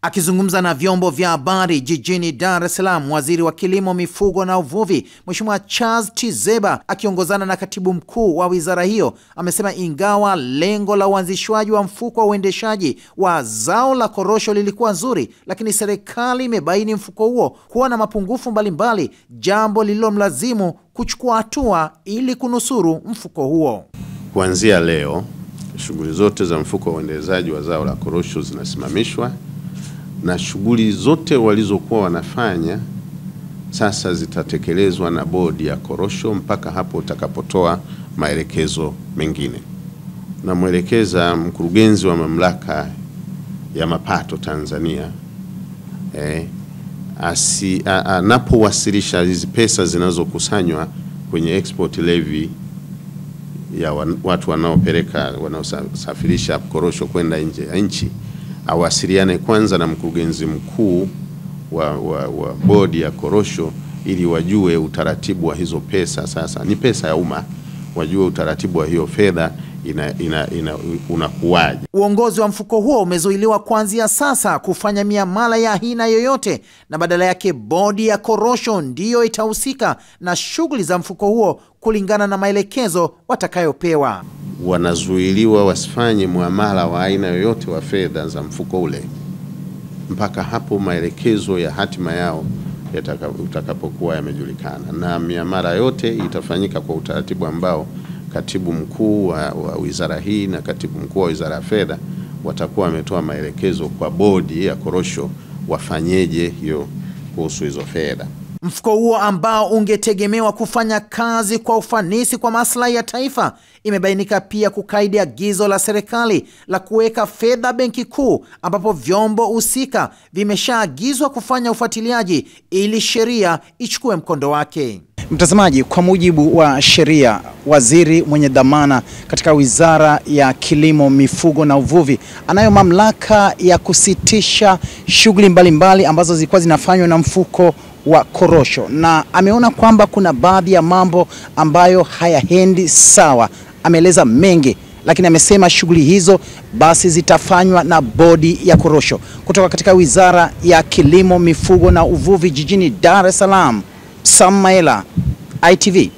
Akizungumza na vyombo vya habari jijini Dar es Salaam, waziri wa kilimo, mifugo na uvuvi, Mheshimiwa Charles Tizeba, akiongozana na katibu mkuu wa wizara hiyo, amesema ingawa lengo la uanzishwaji wa mfuko wa uendeshaji wa zao la korosho lilikuwa nzuri, lakini serikali imebaini mfuko huo kuwa na mapungufu mbalimbali, jambo lililomlazimu kuchukua hatua ili kunusuru mfuko huo. Kuanzia leo, shughuli zote za mfuko wa uendeshaji wa zao la korosho zinasimamishwa, na shughuli zote walizokuwa wanafanya sasa zitatekelezwa na bodi ya korosho mpaka hapo utakapotoa maelekezo mengine. Na mwelekeza mkurugenzi wa mamlaka ya mapato Tanzania anapowasilisha hizi pesa zinazokusanywa kwenye export levy ya watu wanaosafirisha korosho kwenda nje ya nchi, awasiliane kwanza na mkurugenzi mkuu wa bodi ya korosho ili wajue utaratibu wa hizo pesa. Sasa ni pesa ya umma, wajue utaratibu wa hiyo fedha unakuwaje. Uongozi wa mfuko huo umezuiliwa kuanzia sasa kufanya miamala ya aina yoyote, na badala yake bodi ya korosho ndiyo itahusika na shughuli za mfuko huo kulingana na maelekezo watakayopewa. Wanazuiliwa wasifanye muamala wa aina yoyote wa fedha za mfuko ule mpaka hapo maelekezo ya hatima yao utakapokuwa yamejulikana, na miamala yote itafanyika kwa utaratibu ambao katibu mkuu wa wizara hii na katibu mkuu wa wizara ya fedha watakuwa wametoa maelekezo kwa bodi ya korosho wafanyeje hiyo kuhusu hizo fedha. Mfuko huo ambao ungetegemewa kufanya kazi kwa ufanisi kwa maslahi ya taifa, imebainika pia kukaidi agizo la serikali la kuweka fedha benki kuu, ambapo vyombo husika vimeshaagizwa kufanya ufuatiliaji ili sheria ichukue mkondo wake. Mtazamaji, kwa mujibu wa sheria, waziri mwenye dhamana katika wizara ya kilimo, mifugo na uvuvi anayo mamlaka ya kusitisha shughuli mbalimbali ambazo zilikuwa zinafanywa na mfuko wa korosho, na ameona kwamba kuna baadhi ya mambo ambayo hayaendi sawa. Ameeleza mengi, lakini amesema shughuli hizo basi zitafanywa na bodi ya korosho. Kutoka katika wizara ya kilimo, mifugo na uvuvi jijini Dar es Salaam, Sam Maela, ITV.